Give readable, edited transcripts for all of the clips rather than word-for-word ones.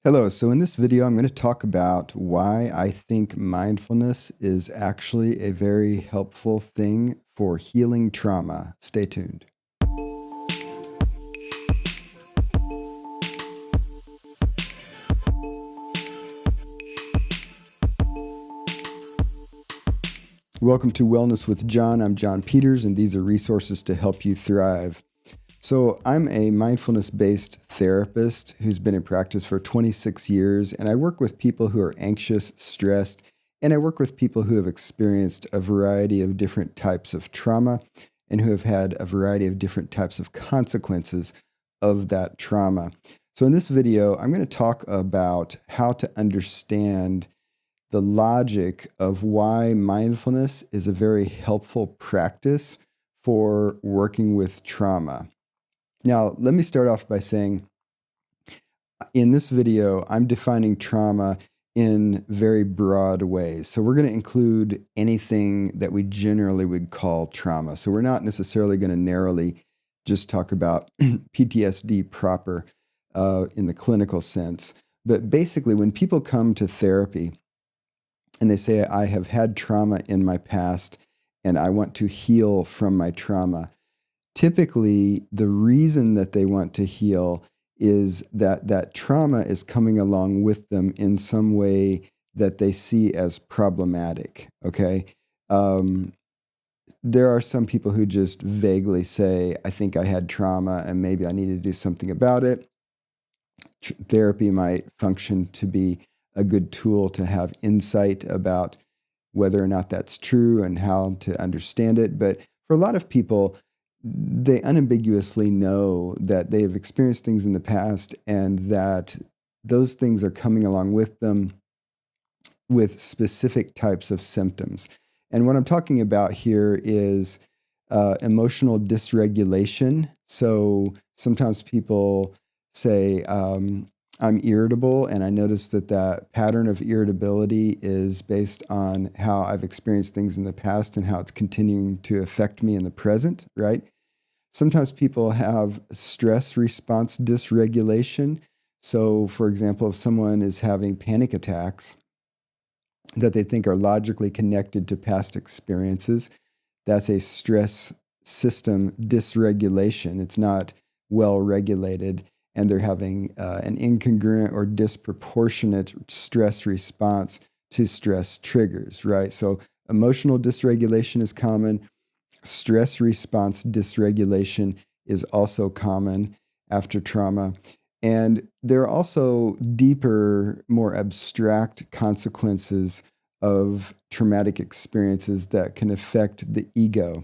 Hello, so in this video, I'm going to talk about why I think mindfulness is actually a very helpful thing for healing trauma. Stay tuned. Welcome to Wellness with John. I'm John Peters, and these are resources to help you thrive. So, I'm a mindfulness-based therapist who's been in practice for 26 years, and I work with people who are anxious, stressed, and I work with people who have experienced a variety of different types of trauma and who have had a variety of different types of consequences of that trauma. So, in this video, I'm going to talk about how to understand the logic of why mindfulness is a very helpful practice for working with trauma. Now, let me start off by saying in this video, I'm defining trauma in very broad ways. So, we're going to include anything that we generally would call trauma. So, we're not necessarily going to narrowly just talk about PTSD proper in the clinical sense. But basically, when people come to therapy, and they say, I have had trauma in my past and I want to heal from my trauma. Typically, the reason that they want to heal is that that trauma is coming along with them in some way that they see as problematic. Okay. Um, there are some people who just vaguely say, I think I had trauma and maybe I need to do something about it. Therapy might function to be a good tool to have insight about whether or not that's true and how to understand it. But for a lot of people, they unambiguously know that they have experienced things in the past and that those things are coming along with them with specific types of symptoms. And what I'm talking about here is emotional dysregulation. So sometimes people say, I'm irritable, and I notice that that pattern of irritability is based on how I've experienced things in the past and how it's continuing to affect me in the present, right? Sometimes people have stress response dysregulation. So, for example, if someone is having panic attacks that they think are logically connected to past experiences, that's a stress system dysregulation. It's not well regulated, and they're having an incongruent or disproportionate stress response to stress triggers, right? So, emotional dysregulation is common. Stress response dysregulation is also common after trauma. And there are also deeper, more abstract consequences of traumatic experiences that can affect the ego.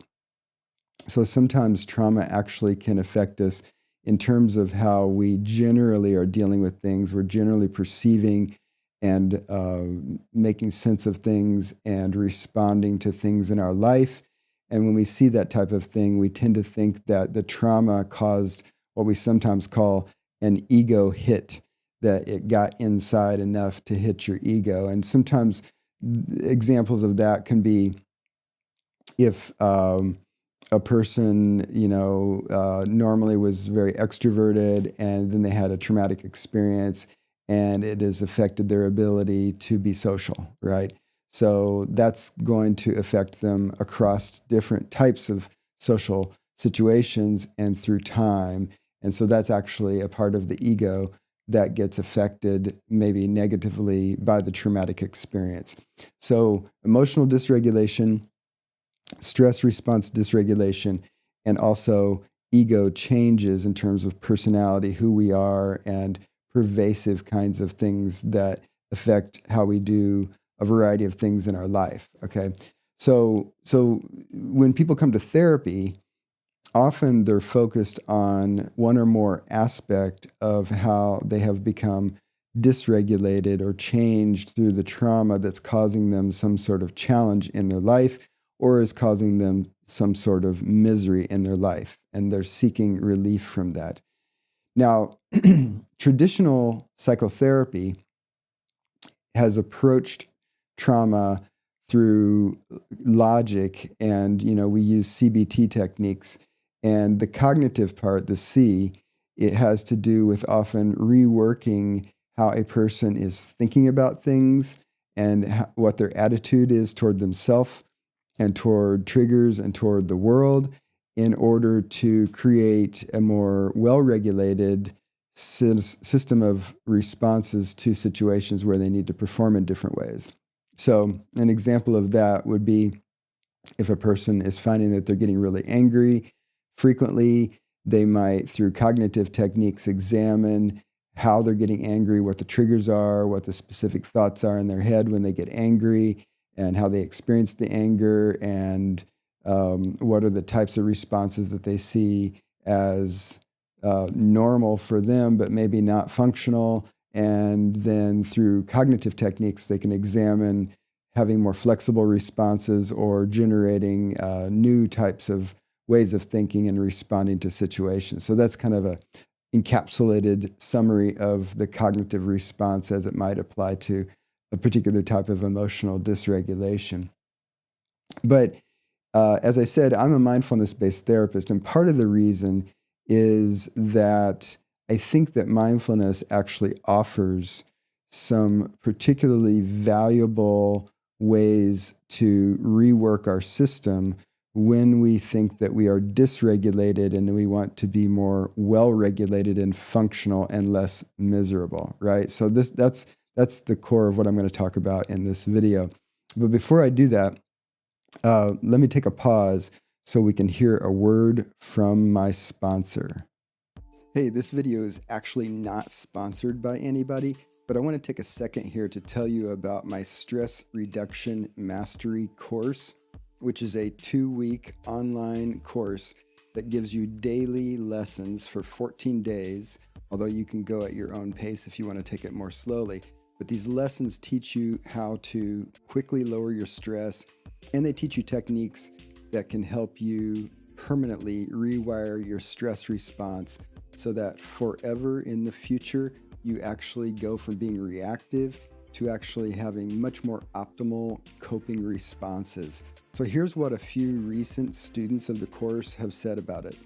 So sometimes trauma actually can affect us in terms of how we generally are dealing with things. We're generally perceiving and making sense of things and responding to things in our life. And when we see that type of thing, we tend to think that the trauma caused what we sometimes call an ego hit, that it got inside enough to hit your ego. And sometimes examples of that can be if a person, normally was very extroverted and then they had a traumatic experience and it has affected their ability to be social, right? So that's going to affect them across different types of social situations and through time. And so that's actually a part of the ego that gets affected maybe negatively by the traumatic experience. So emotional dysregulation, stress response dysregulation, and also ego changes in terms of personality, who we are, and pervasive kinds of things that affect how we do a variety of things in our life. Okay. So when people come to therapy, often they're focused on one or more aspect of how they have become dysregulated or changed through the trauma that's causing them some sort of challenge in their life or is causing them some sort of misery in their life, and they're seeking relief from that. Now, traditional psychotherapy has approached trauma through logic, and we use CBT techniques. And the cognitive part, the C, it has to do with often reworking how a person is thinking about things and what their attitude is toward themselves and toward triggers and toward the world in order to create a more well-regulated system of responses to situations where they need to perform in different ways. So an example of that would be if a person is finding that they're getting really angry frequently, they might, through cognitive techniques, examine how they're getting angry, what the triggers are, what the specific thoughts are in their head when they get angry, and how they experience the anger, and what are the types of responses that they see as normal for them, but maybe not functional. And then through cognitive techniques, they can examine having more flexible responses or generating new types of ways of thinking and responding to situations. So that's kind of a encapsulated summary of the cognitive response as it might apply to a particular type of emotional dysregulation. But as I said, I'm a mindfulness-based therapist, and part of the reason is that I think that mindfulness actually offers some particularly valuable ways to rework our system when we think that we are dysregulated and we want to be more well-regulated and functional and less miserable, right? So that's the core of what I'm going to talk about in this video. But before I do that, let me take a pause so we can hear a word from my sponsor. Hey, this video is actually not sponsored by anybody, but I want to take a second here to tell you about my Stress Reduction Mastery course, which is a 2-week online course that gives you daily lessons for 14 days, although you can go at your own pace if you want to take it more slowly. But these lessons teach you how to quickly lower your stress, and they teach you techniques that can help you permanently rewire your stress response so that forever in the future, you actually go from being reactive to actually having much more optimal coping responses. So here's what a few recent students of the course have said about it.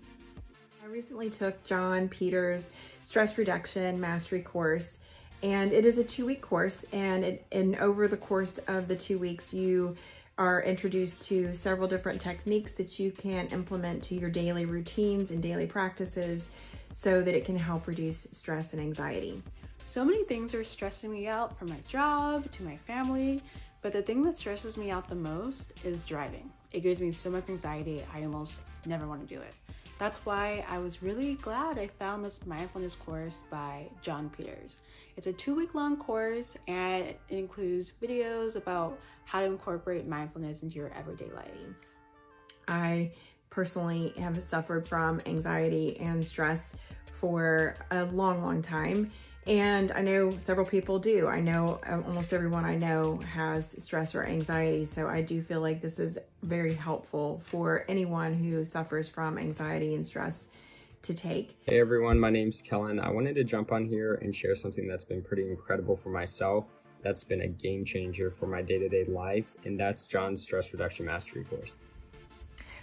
I recently took John Peters' Stress Reduction Mastery course, and it is a 2-week course, and over the course of the 2 weeks, you are introduced to several different techniques that you can implement to your daily routines and daily practices so that it can help reduce stress and anxiety. So many things are stressing me out, from my job to my family, but the thing that stresses me out the most is driving. It gives me so much anxiety, I almost never want to do it. That's why I was really glad I found this mindfulness course by John Peters. It's a 2-week long course, and it includes videos about how to incorporate mindfulness into your everyday life. I personally have suffered from anxiety and stress for a long time. And I know several people do. I know almost everyone I know has stress or anxiety. So I do feel like this is very helpful for anyone who suffers from anxiety and stress to take. Hey everyone, my name's Kellen. I wanted to jump on here and share something that's been pretty incredible for myself. That's been a game changer for my day-to-day life, and that's John's Stress Reduction Mastery course.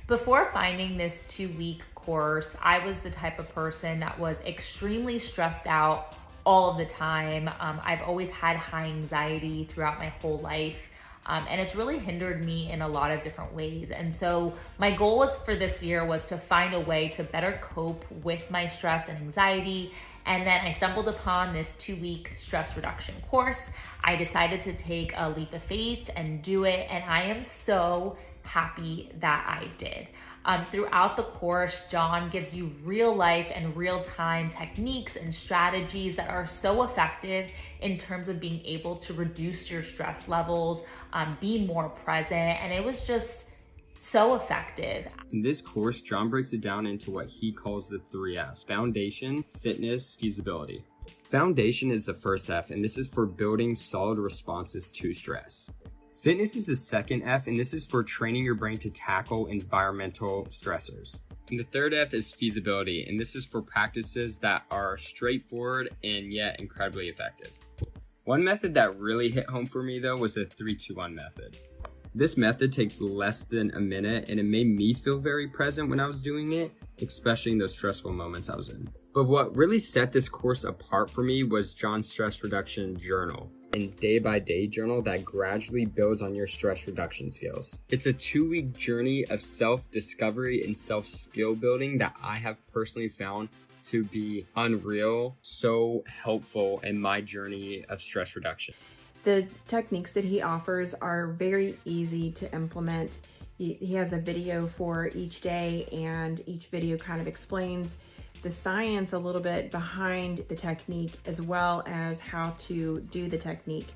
Before finding this 2-week course, I was the type of person that was extremely stressed out all of the time. I've always had high anxiety throughout my whole life, and it's really hindered me in a lot of different ways. And so my goal for this year was to find a way to better cope with my stress and anxiety. And then I stumbled upon this 2-week stress reduction course. I decided to take a leap of faith and do it, and I am so happy that I did. Throughout the course, John gives you real life and real time techniques and strategies that are so effective in terms of being able to reduce your stress levels, be more present, and it was just so effective. In this course, John breaks it down into what he calls the 3 F's: foundation, fitness, feasibility. Foundation is the first F, and this is for building solid responses to stress. Fitness is the second F, and this is for training your brain to tackle environmental stressors. And the third F is feasibility, and this is for practices that are straightforward and yet incredibly effective. One method that really hit home for me though was the 3-2-1 method. This method takes less than a minute, and it made me feel very present when I was doing it, especially in those stressful moments I was in. But what really set this course apart for me was John's stress reduction journal, and day-by-day journal that gradually builds on your stress reduction skills. It's a 2-week journey of self-discovery and self-skill building that I have personally found to be unreal, so helpful in my journey of stress reduction. The techniques that he offers are very easy to implement. He has a video for each day, and each video kind of explains the science a little bit behind the technique, as well as how to do the technique.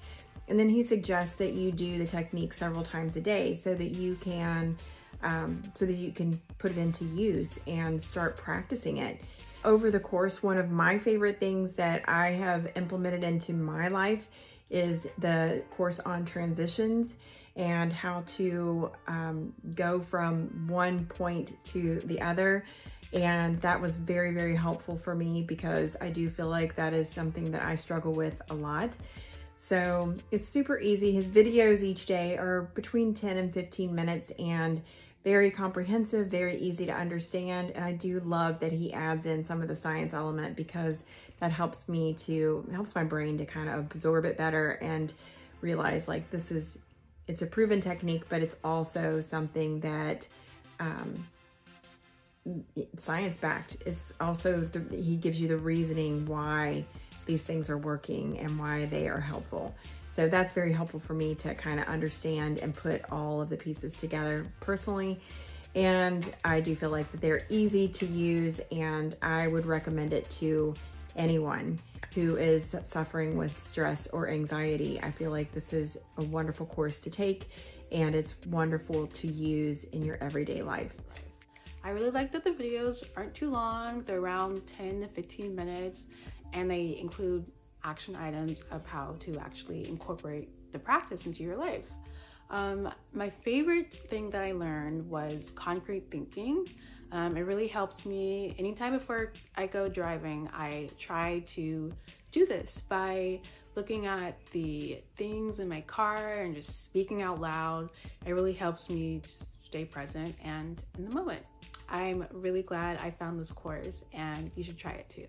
And then he suggests that you do the technique several times a day so that you can put it into use and start practicing it. Over the course, one of my favorite things that I have implemented into my life is the course on transitions and how to go from one point to the other. And that was very, very helpful for me because I do feel like that is something that I struggle with a lot. So it's super easy. His videos each day are between 10 and 15 minutes and very comprehensive, very easy to understand. And I do love that he adds in some of the science element because that helps my brain to kind of absorb it better and realize like it's a proven technique, but it's also something that science backed. It's also he gives you the reasoning why these things are working and why they are helpful. So that's very helpful for me to kind of understand and put all of the pieces together personally. And I do feel like that they're easy to use, and I would recommend it to anyone who is suffering with stress or anxiety. I feel like this is a wonderful course to take, and it's wonderful to use in your everyday life. I really like that the videos aren't too long. They're around 10 to 15 minutes, and they include action items of how to actually incorporate the practice into your life. My favorite thing that I learned was concrete thinking. It really helps me. Anytime before I go driving, I try to do this by looking at the things in my car and just speaking out loud. It really helps me just stay present and in the moment. I'm really glad I found this course, and you should try it too.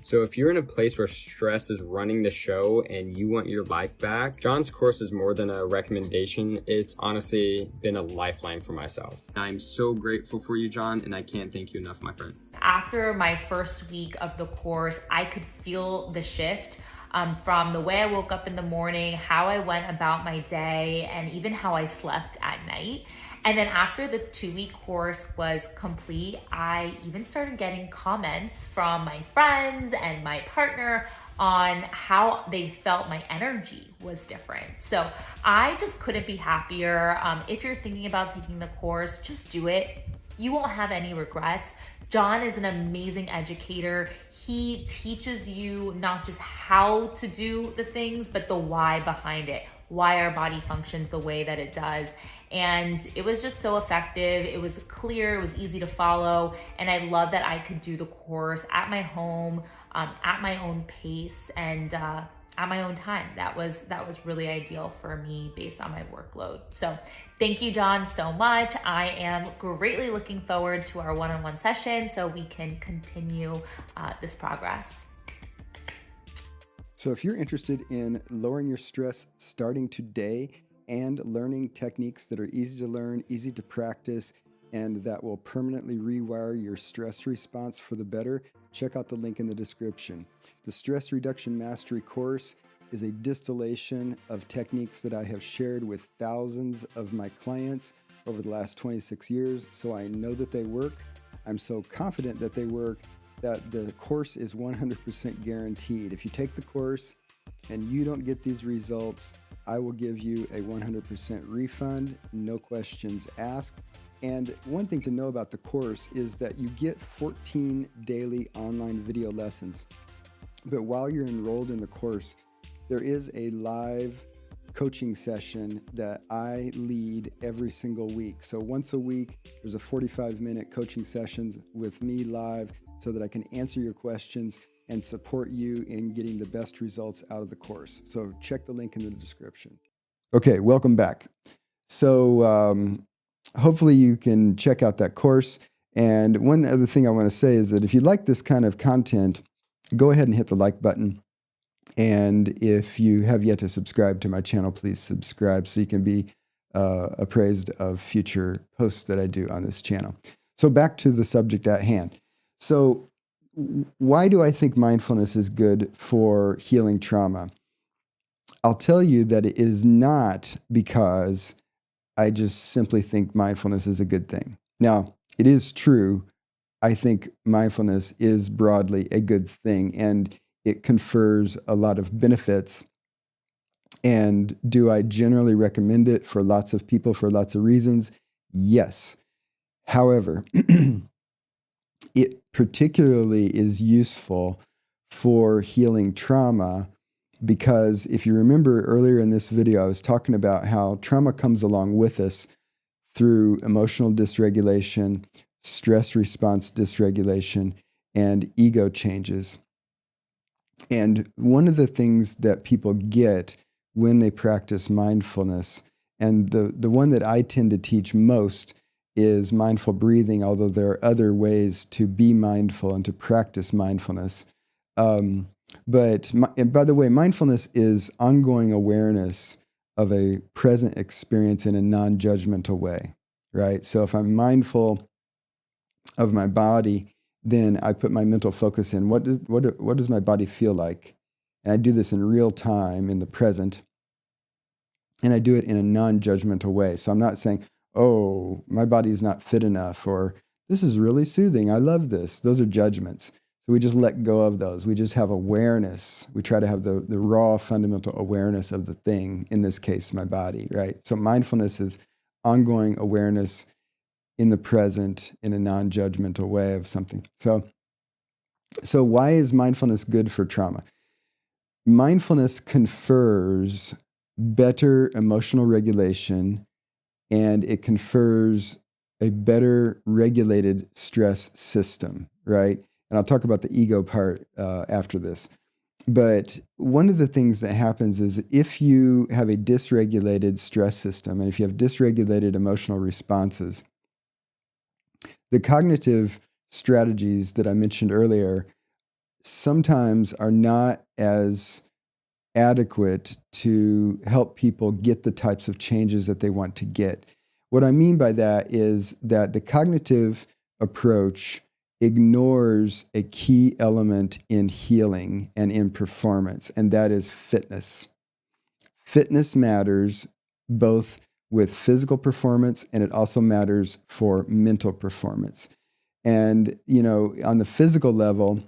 So if you're in a place where stress is running the show and you want your life back, John's course is more than a recommendation. It's honestly been a lifeline for myself. I'm so grateful for you, John, and I can't thank you enough, my friend. After my first week of the course, I could feel the shift from the way I woke up in the morning, how I went about my day, and even how I slept at night. And then after the 2-week course was complete, I even started getting comments from my friends and my partner on how they felt my energy was different. So I just couldn't be happier. If you're thinking about taking the course, just do it. You won't have any regrets. John is an amazing educator. He teaches you not just how to do the things, but the why behind it, why our body functions the way that it does. And it was just so effective. It was clear, it was easy to follow. And I love that I could do the course at my home, at my own pace, and at my own time. That was really ideal for me based on my workload. So thank you, John, so much. I am greatly looking forward to our one-on-one session so we can continue this progress. So if you're interested in lowering your stress starting today and learning techniques that are easy to learn, easy to practice, and that will permanently rewire your stress response for the better, check out the link in the description. The Stress Reduction Mastery course is a distillation of techniques that I have shared with thousands of my clients over the last 26 years, so I know that they work. I'm so confident that they work that the course is 100% guaranteed. If you take the course and you don't get these results, I will give you a 100% refund, no questions asked. And one thing to know about the course is that you get 14 daily online video lessons. But while you're enrolled in the course, there is a live coaching session that I lead every single week. So once a week, there's a 45-minute coaching sessions with me live so that I can answer your questions and support you in getting the best results out of the course. So check the link in the description. Okay, welcome back. So hopefully you can check out that course. And one other thing I want to say is that if you like this kind of content, go ahead and hit the like button. And if you have yet to subscribe to my channel, please subscribe so you can be appraised of future posts that I do on this channel. So back to the subject at hand. So why do I think mindfulness is good for healing trauma? I'll tell you that it is not because I just simply think mindfulness is a good thing. Now, it is true. I think mindfulness is broadly a good thing, and it confers a lot of benefits. And do I generally recommend it for lots of people for lots of reasons? Yes. However, it particularly is useful for healing trauma because if you remember earlier in this video, I was talking about how trauma comes along with us through emotional dysregulation, stress response dysregulation, and ego changes. And one of the things that people get when they practice mindfulness, and the one that I tend to teach most is mindful breathing, although there are other ways to be mindful and to practice mindfulness. And by the way, mindfulness is ongoing awareness of a present experience in a non-judgmental way, right? So if I'm mindful of my body, then I put my mental focus in what does my body feel like? And I do this in real time in the present. And I do it in a non-judgmental way. So I'm not saying, oh, my body is not fit enough, or this is really soothing. I love this. Those are judgments. So we just let go of those. We just have awareness. We try to have the raw fundamental awareness of the thing, in this case, my body, right? So mindfulness is ongoing awareness in the present in a non-judgmental way of something. So why is mindfulness good for trauma? Mindfulness confers better emotional regulation, and it confers a better regulated stress system, right? And I'll talk about the ego part after this. But one of the things that happens is if you have a dysregulated stress system, and if you have dysregulated emotional responses, the cognitive strategies that I mentioned earlier sometimes are not as adequate to help people get the types of changes that they want to get. What I mean by that is that the cognitive approach ignores a key element in healing and in performance, and that is fitness. Fitness matters both with physical performance, and it also matters for mental performance. And, on the physical level,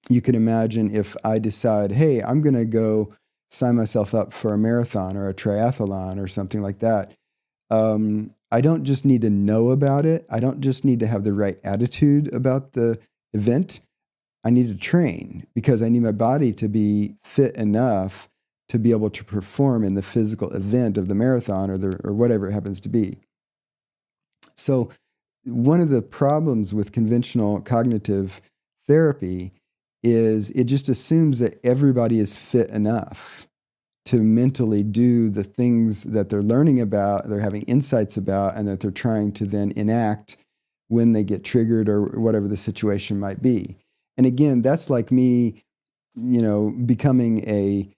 you can imagine if I decide, hey, I'm going to go sign myself up for a marathon or a triathlon or something like that. I don't just need to know about it. I don't just need to have the right attitude about the event. I need to train because I need my body to be fit enough to be able to perform in the physical event of the marathon or whatever it happens to be. So one of the problems with conventional cognitive therapy is it just assumes that everybody is fit enough to mentally do the things that they're learning about, they're having insights about, and that they're trying to then enact when they get triggered or whatever the situation might be. And again, that's like me, becoming a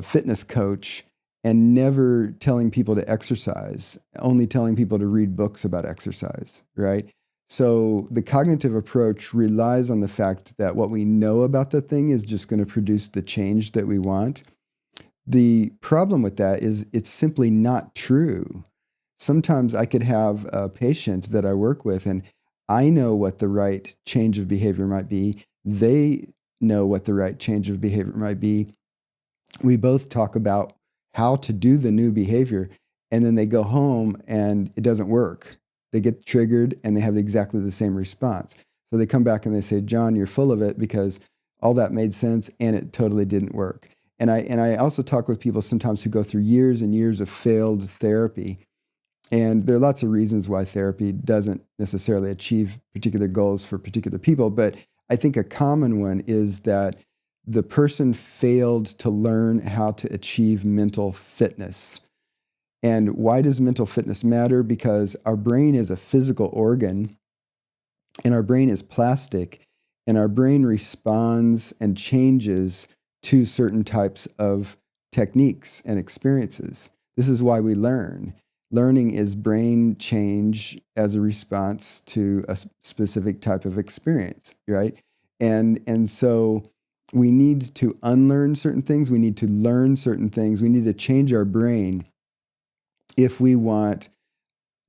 fitness coach and never telling people to exercise, only telling people to read books about exercise, right? So the cognitive approach relies on the fact that what we know about the thing is just going to produce the change that we want. The problem with that is it's simply not true. Sometimes I could have a patient that I work with, and I know what the right change of behavior might be. They know what the right change of behavior might be. We both talk about how to do the new behavior, and then they go home and it doesn't work. They get triggered and they have exactly the same response. So they come back and they say, John, you're full of it because all that made sense and it totally didn't work. And I also talk with people sometimes who go through years and years of failed therapy. And there are lots of reasons why therapy doesn't necessarily achieve particular goals for particular people. But I think a common one is that the person failed to learn how to achieve mental fitness. And why does mental fitness matter? Because our brain is a physical organ, And our brain is plastic, and our brain responds and changes to certain types of techniques and experiences. This is why we learn. Learning is brain change as a response to a specific type of experience, right? And so we need to unlearn certain things. We need to learn certain things. We need to change our brain if we want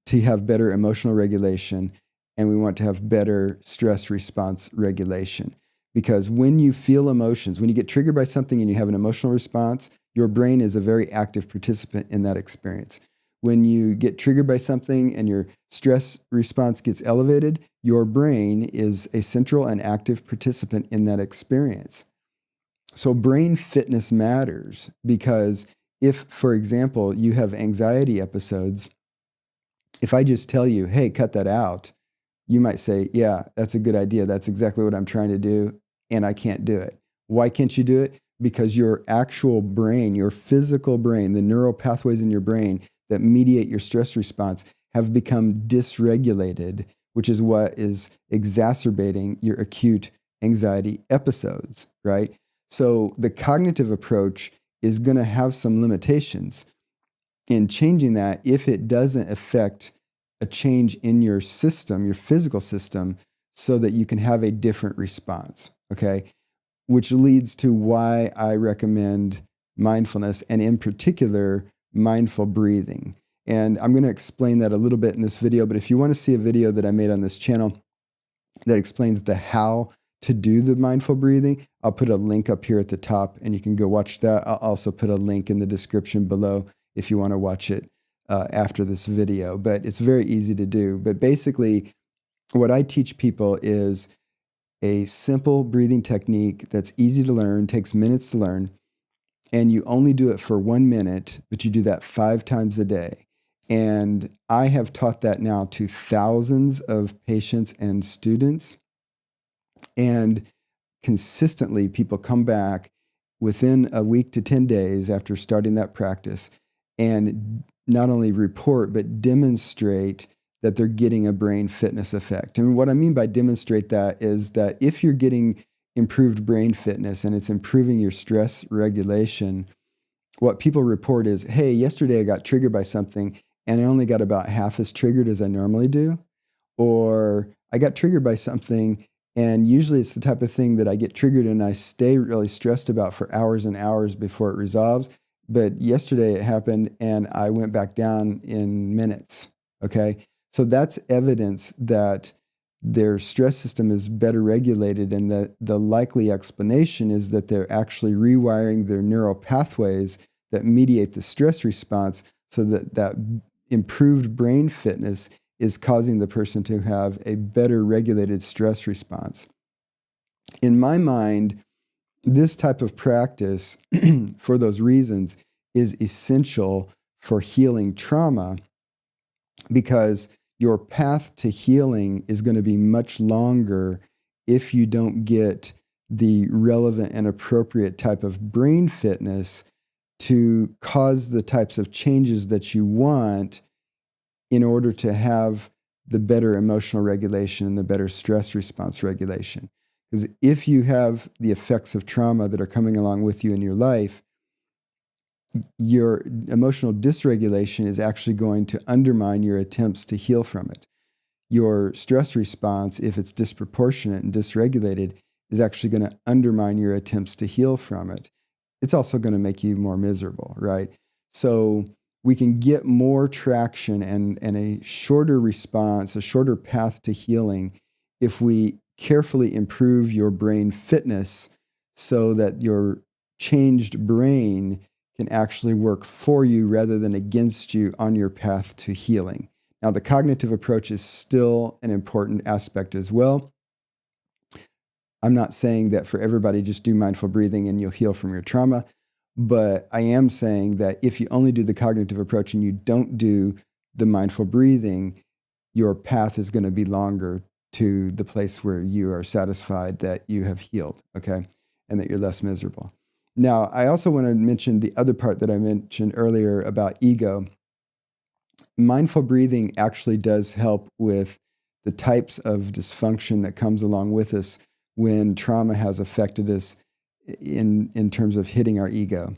to have better emotional regulation and we want to have better stress response regulation. Because when you feel emotions, when you get triggered by something and you have an emotional response, your brain is a very active participant in that experience. When you get triggered by something and your stress response gets elevated, your brain is a central and active participant in that experience. So brain fitness matters because if, for example, you have anxiety episodes, if I just tell you, hey, cut that out, you might say, yeah, that's a good idea. That's exactly what I'm trying to do, and I can't do it. Why can't you do it? Because your actual brain, your physical brain, the neural pathways in your brain that mediate your stress response have become dysregulated, which is what is exacerbating your acute anxiety episodes, right? So the cognitive approach is going to have some limitations in changing that if it doesn't affect a change in your system, your physical system, so that you can have a different response, okay? Which leads to why I recommend mindfulness, and in particular, mindful breathing. And I'm going to explain that a little bit in this video, but if you want to see a video that I made on this channel that explains the how to do the mindful breathing, I'll put a link up here at the top and you can go watch that. I'll also put a link in the description below if you want to watch it after this video, but it's very easy to do. But basically, what I teach people is a simple breathing technique that's easy to learn, takes minutes to learn, and you only do it for 1 minute, but you do that 5 times a day. And I have taught that now to thousands of patients and students. And consistently, people come back within a week to 10 days after starting that practice and not only report, but demonstrate that they're getting a brain fitness effect. And what I mean by demonstrate that is that if you're getting improved brain fitness and it's improving your stress regulation, what people report is, hey, yesterday I got triggered by something and I only got about half as triggered as I normally do. Or I got triggered by something and usually it's the type of thing that I get triggered and I stay really stressed about for hours and hours before it resolves. But yesterday it happened and I went back down in minutes, okay? So that's evidence that their stress system is better regulated, and that the likely explanation is that they're actually rewiring their neural pathways that mediate the stress response, so that that improved brain fitness is causing the person to have a better regulated stress response. In my mind, this type of practice, for those reasons, is essential for healing trauma, because your path to healing is going to be much longer if you don't get the relevant and appropriate type of brain fitness to cause the types of changes that you want in order to have the better emotional regulation and the better stress response regulation. Because if you have the effects of trauma that are coming along with you in your life, your emotional dysregulation is actually going to undermine your attempts to heal from it. Your stress response, if it's disproportionate and dysregulated, is actually going to undermine your attempts to heal from it. It's also going to make you more miserable, right? So we can get more traction and a shorter response, a shorter path to healing, if we carefully improve your brain fitness so that your changed brain can actually work for you rather than against you on your path to healing. Now, the cognitive approach is still an important aspect as well. I'm not saying that for everybody, just do mindful breathing and you'll heal from your trauma. But I am saying that if you only do the cognitive approach and you don't do the mindful breathing, your path is going to be longer to the place where you are satisfied that you have healed, okay, and that you're less miserable. Now, I also want to mention the other part that I mentioned earlier about ego. Mindful breathing actually does help with the types of dysfunction that comes along with us when trauma has affected us in terms of hitting our ego.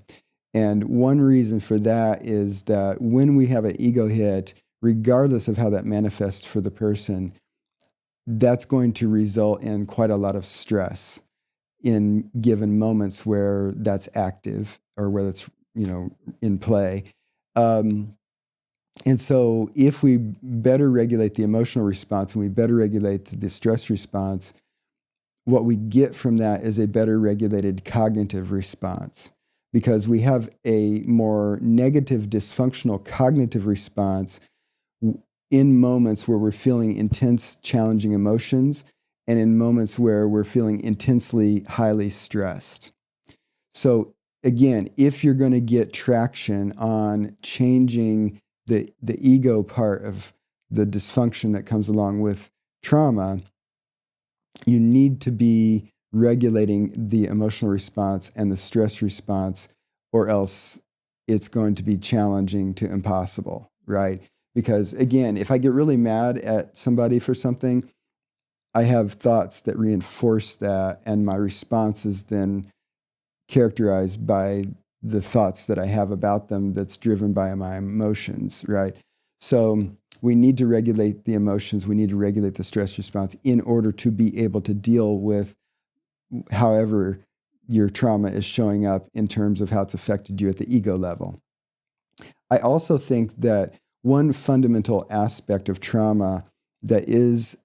And one reason for that is that when we have an ego hit, regardless of how that manifests for the person, that's going to result in quite a lot of stress in given moments where that's active or where that's, in play. And so if we better regulate the emotional response and we better regulate the stress response, what we get from that is a better regulated cognitive response, because we have a more negative, dysfunctional cognitive response in moments where we're feeling intense, challenging emotions and in moments where we're feeling intensely, highly stressed. So again, if you're going to get traction on changing the ego part of the dysfunction that comes along with trauma, you need to be regulating the emotional response and the stress response, or else it's going to be challenging to impossible, right? Because again, if I get really mad at somebody for something, I have thoughts that reinforce that, and my response is then characterized by the thoughts that I have about them that's driven by my emotions, right? So we need to regulate the emotions. We need to regulate the stress response in order to be able to deal with however your trauma is showing up in terms of how it's affected you at the ego level. I also think that one fundamental aspect of trauma that is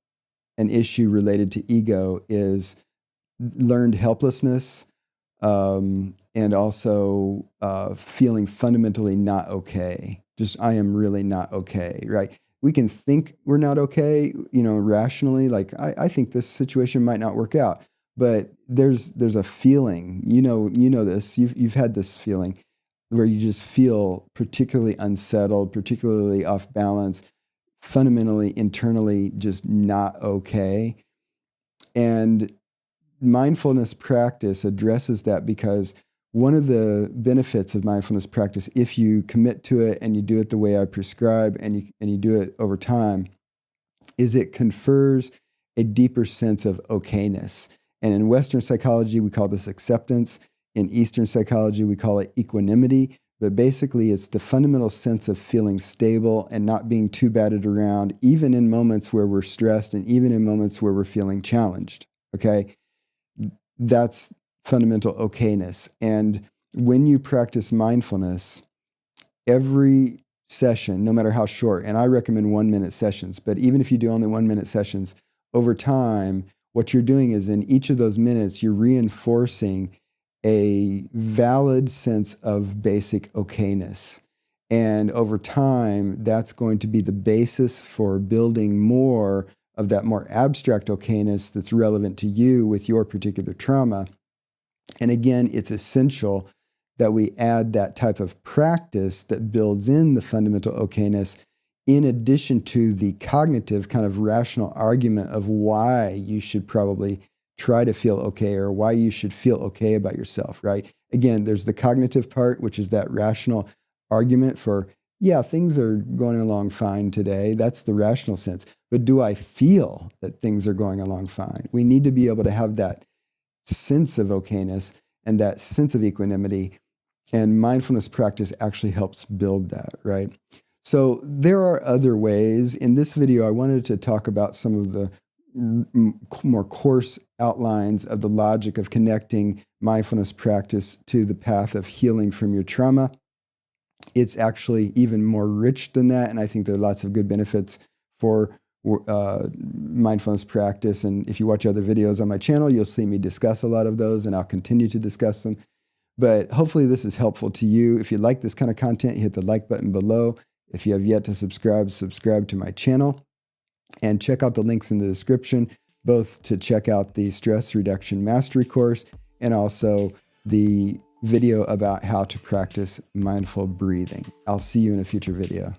an issue related to ego is learned helplessness, and also feeling fundamentally not okay. Just, I am really not okay, right? We can think we're not okay, rationally, like, I think this situation might not work out. But there's a feeling, this, you've had this feeling where you just feel particularly unsettled, particularly off balance, fundamentally, internally just not okay. And mindfulness practice addresses that, because one of the benefits of mindfulness practice, if you commit to it and you do it the way I prescribe and you do it over time, is it confers a deeper sense of okayness. And in Western psychology, we call this acceptance. In Eastern psychology, we call it equanimity. But basically, it's the fundamental sense of feeling stable and not being too battered around, even in moments where we're stressed and even in moments where we're feeling challenged. Okay? That's fundamental okayness. And when you practice mindfulness, every session, no matter how short, and I recommend 1-minute sessions, but even if you do only 1-minute sessions, over time, what you're doing is in each of those minutes, you're reinforcing a valid sense of basic okayness. And over time, that's going to be the basis for building more of that more abstract okayness that's relevant to you with your particular trauma. And again, it's essential that we add that type of practice that builds in the fundamental okayness, in addition to the cognitive kind of rational argument of why you should probably try to feel okay, or why you should feel okay about yourself, right? Again, there's the cognitive part, which is that rational argument for, yeah, things are going along fine today. That's the rational sense. But do I feel that things are going along fine? We need to be able to have that sense of okayness and that sense of equanimity. And mindfulness practice actually helps build that, right? So there are other ways. In this video, I wanted to talk about some of the more coarse outlines of the logic of connecting mindfulness practice to the path of healing from your trauma. It's actually even more rich than that, and I think there are lots of good benefits for mindfulness practice. And if you watch other videos on my channel, you'll see me discuss a lot of those, and I'll continue to discuss them. But hopefully this is helpful to you. If you like this kind of content, hit the like button below. If you have yet to subscribe to my channel. And check out the links in the description, both to check out the Stress Reduction Mastery course and also the video about how to practice mindful breathing. I'll see you in a future video.